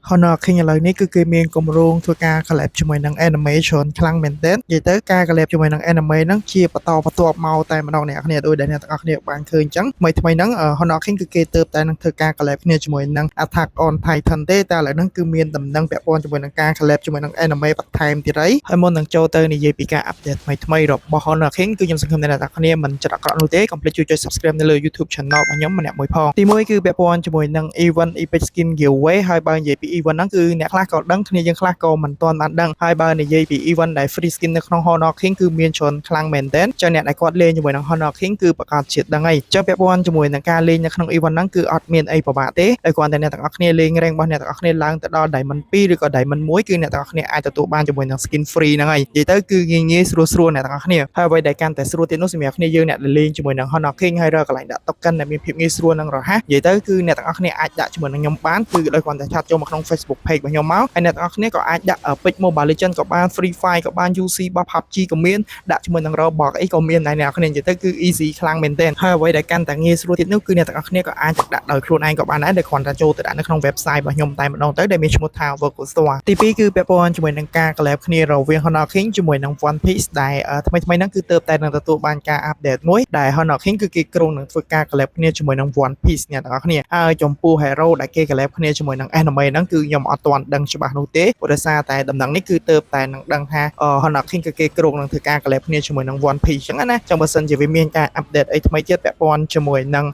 Honor King ឥឡូវនេះគឺគេមានគម្រោងធ្វើការ collab ជាមួយនឹង animation ខ្លាំងមែនទែននិយាយទៅការ collab ជាមួយនឹង anime ហ្នឹងជាបន្តបន្ទាប់មកតែម្ដងអ្នកគ្នាដោយដែលអ្នកទាំងអស់គ្នាបានឃើញអញ្ចឹងថ្មីហ្នឹង Honor King គឺគេទៅតែនឹងធ្វើការ collab គ្នាជាមួយនឹង Attack on Titan ទេតែឥឡូវហ្នឹងគឺមានដំណឹងពាក់ព័ន្ធជាមួយនឹងការ collab ជាមួយនឹង anime បន្ថែមទៀតហើយមុននឹងចូលទៅនិយាយពីការ update ថ្មីរបស់ Honor King គឺខ្ញុំសង្ឃឹមថាអ្នកទាំងអស់គ្នាមិនចិត្តអាក្រក់នោះទេកុំភ្លេចជួយចុច subscribe នៅលើ YouTube channel របស់ខ្ញុំម្នាក់មួយផងទី1គឺពាក់ព័ន្ធជាមួយនឹង event Epic Skin Giveaway ហើយបើនិយាយពី event ហ្នឹងគឺអ្នកខ្លះក៏ដឹងគ្នាយើងខ្លះក៏មិនទាន់បានដឹងហើយបើនិយាយពី event ដែល free skin នៅក្នុង Honor King គឺមានច្រើនខ្លាំងមែនទែនចឹងអ្នកដែលគាត់លេងជាមួយនឹង Honor King គឺប្រកាសជាតិដឹងហើយចឹងពាក់ព័ន្ធជាមួយនឹងការលេងនៅក្នុង event ហ្នឹងគឺអត់មានអីពិបាកទេតែគ្រាន់តែអ្នកទាំងអស់គ្នាលេង rank របស់អ្នកទាំងអស់គ្នាឡើងទៅដល់ Diamond 2ឬក៏ Diamond 1គឺអ្នកទាំងអស់គ្នាអាចទទួលបានជាមួយនឹង skin free ហ្នឹងហើយនិយាយទៅគឺងាយស្រួលអ្នកទាំងអស់គ្នាហើយអ្វីដែលកាន់តែស្រួលទៀតនោះសម្រាប់គ្នាយើងអ្នកដែលលេងជាមួយនឹង Honor King ហើយរកកន្លែងដាក់ token ដែលមានភាពងាយស្រួលនិងរហ័សនិយាយទៅគឺអ្នកទាំងអស់គ្នាអាចដាក់ជាមួយនឹងខ្ញុំបានគឺដោយគ្រាន់តែឆាតចូលមកក្នុង Facebook page របស់ខ្ញុំមកហើយអ្នកទាំងអស់គ្នាក៏អាចដាក់ pick Mobile Legends ក៏បាន Free Fire ក៏បាន UC របស់ PUBG ក៏មានដាក់ជាមួយនឹង Roblox អីក៏មានដែរអ្នកទាំងអស់គ្នានិយាយទៅគឺ easy ខ្លាំងមែនទែនហើយអ្វីដែលកាន់តែងាយស្រួលទៀតនោះគឺអ្នកទាំងអស់គ្នាក៏អាចដាក់ដោយខ្លួនឯងក៏បានដែរដែលគ្រាន់តែចូលទៅដាក់នៅក្នុង website របស់ខ្ញុំតែម្ដងទៅដែលមានឈ្មោះថា Virtual Store ទី2គឺពាក់ព័ន្ធជាមួយនឹងការ collab គ្នារវាង Honor King ជាមួយនឹង One Piece ដែលថ្មីហ្នឹងគឺទើបតែនឹងទទួលបានការ update មួយដែល Honor King គឺគេក្រុងនឹងធ្វើការ collab គ្នាជាមួយនឹង One Piece អ្នកទាំងអស់គ្នាហើយចំពោះ hero ដែលគេ collab គ្នាជាមួយនឹង anime ហ្នឹងគឺខ្ញុំអត់ទាន់ដឹងច្បាស់នោះទេព្រោះដោយសារតែដំណឹងនេះគឺទើបតែនឹងដឹងថា Honor King គឺគេក្រុងនឹងធ្វើការ collab គ្នាជាមួយនឹង One Piece ចឹងណាចឹងបើសិនជាវាមានការ update អីថ្មីទៀតពាក់ព័ន្ធជាមួយនឹង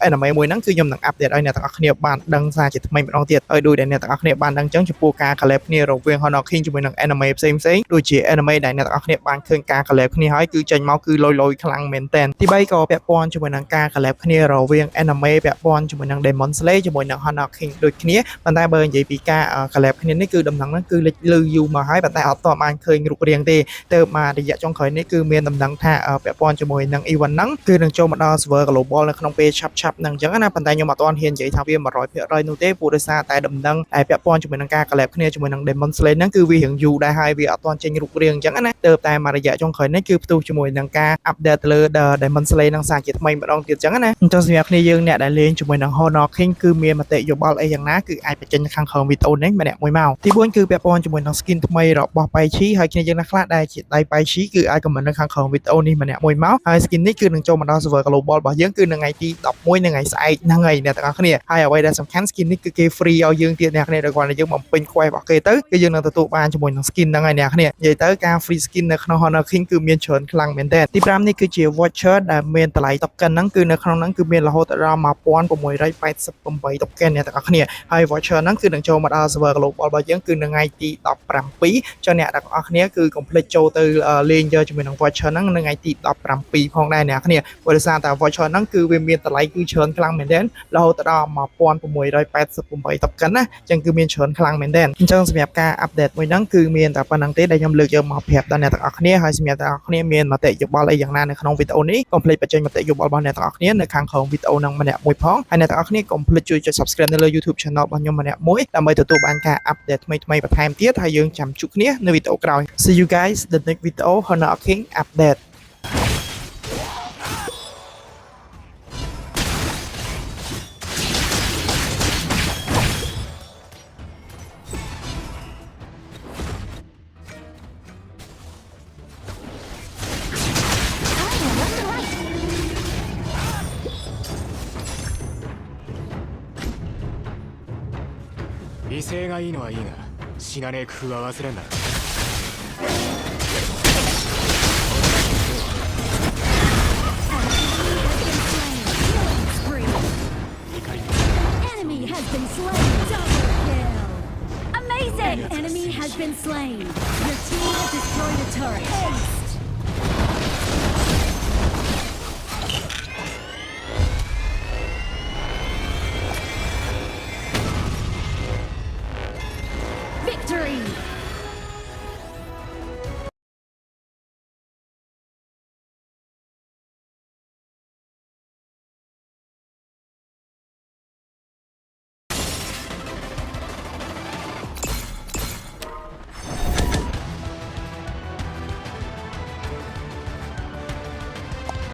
anime មួយហ្នឹងគឺខ្ញុំនឹង update ឲ្យអ្នកទាំងអស់គ្នាបានដឹងសារជាថ្មីម្ដងទៀតហើយដូចដែលអ្នកទាំងអស់គ្នាបានដឹងចឹងចំពោះការ collab គ្នារវាង Honor King ជាមួយនឹង anime ផ្សេងដូចជា anime ដែលអ្នកទាំងអស់គ្នាបានឃើញការ collab គ្នាហើយគឺចេញមកគឺលយខ្លាំងមែនតើទី3ក៏ពាក់ព័ន្ធជាមួយនឹងការ collab គ្នារវាង anime ពាក់ព័ន្ធជាមួយនឹង Demon Slayer ជាមួយនឹង Honor King ដូចគ្នាប៉ុន្តែបើនិយាយពីការ collab គ្នានេះគឺដំណឹងហ្នឹងគឺលេចលឺយូរមកហើយប៉ុន្តែអត់ទាន់បានឃើញរូបរាងទេទៅមករយៈចុងក្រោយនេះគឺមានដំណឹងថាពាក់ព័ន្ធជាមួយនឹង event ហ្នឹងគឺនឹងចូលមកដល់ server global នៅក្នុងពេលឆាប់ហ្នឹងអញ្ចឹងណាប៉ុន្តែខ្ញុំអត់ទាន់ហ៊ាននិយាយថាវា 100% នោះទេព្រោះដោយសារតែដំណឹងដែលពាក់ព័ន្ធជាមួយនឹងការ collab គ្នាជាមួយនឹង Demon Slayer ហ្នឹងគឺវារៀងយូរដែរហើយវាអត់ទាន់ចេញរូបរាងអញ្ចឹងណាទៅតែមករយៈចុងក្រោយនេះគឺផ្ទុះជាមួយនឹងការ update ទៅលើ Demon Slayer នឹងសារជាថ្មីម្ដងទៀតអញ្ចឹងណាអញ្ចឹងសម្រាប់គ្នាយើងអ្នកដែលលេងជាមួយនឹង Honor King គឺមានមតិយោបល់អីយ៉ាងណាគឺអាចបញ្ចេញខាងក្រោមវីដេអូនេះម្នាក់មួយមកទី4គឺពាក់ព័ន្ធជាមួយនឹង skin ថ្មីរបស់ Paichi ហើយគ្នាយើងខ្លះដែលជាដៃ Paichi គឺអាច comment នៅខាងក្រោមវីដេអូនេះម្នាក់មួយមកហើយ skin នេះគឺនឹងចូលមកដល់ server global របស់យើងគឺនៅថ្ងៃទី11នៅថ្ងៃស្អែកហ្នឹងហើយអ្នកទាំងអស់គ្នាហើយអ្វីដែលសំខាន់ skin នេះគឺគេ free ឲ្យយើងទៀតអ្នកគ្នាដោយគ្រាន់តែយើងបំពេញ quest របស់គេទៅគឺយើងនឹងទទួលបានជាមួយនឹង skin ហ្នឹងហើយអ្នកគ្នានិយាយទៅការ free skin នៅក្នុង Honor King គឺមានច្រើនខ្លាំងមែនទែនទី5នេះគឺជា voucher ដែលមានតម្លៃ token ហ្នឹងគឺនៅក្នុងហ្នឹងគឺមានរហូតដល់ 1688 token អ្នកទាំងអស់គ្នាហើយ voucher ហ្នឹងគឺនឹងចូលមកដល់ server global របស់យើងគឺនៅថ្ងៃទី17ចុះអ្នកទាំងអស់គ្នាគឺកុំភ្លេចចូលទៅលេងយកជាមួយនឹង voucher ហ្នឹងនៅថ្ងៃទី17ផងដែរអ្នកគ្នាព្រោះដោយសារតែ voucher ហ្នឹងគឺវាមានតម្លៃគឺច្រើនខ្លាំងមែនទែនរហូតដល់ 1688 token ណាអញ្ចឹងគឺមានច្រើនខ្លាំងមែនទែនអញ្ចឹងសម្រាប់ការ update មួយហ្នឹងគឺមានតែប៉ុណ្្នឹងទេដែលខ្ញុំលើកយកមកប្រាប់ដល់អ្នកទាំងអស់គ្នាហើយសម្រាប់អ្នកទាំងអស់គ្នាមានមតិយោបល់អីយ៉ាងណានៅក្នុងវីដេអូនេះកុំភ្លេចបញ្ចេញមតិយោបល់របស់អ្នកទាំងអស់គ្នានៅខាងក្រោមវីដេអូហ្នឹងម្នាក់មួយផងហើយអ្នកទាំងអស់គ្នាកុំភ្លេចជួយចុច subscribe នៅលើ YouTube channel របស់ខ្ញុំម្នាក់មួយដើម្បីទទួលបានការ update ថ្មីបន្ថែមទៀតហើយយើងចាំជួបគ្នានៅវីដេអូក្រោយ See you guys the next video Honor King update威勢がいいのはいいが死なねえ工夫は忘れんな。Enemy has been slain. Double kill. Amazing. Enemy has been slain. Your team has destroyed a turret. Ace.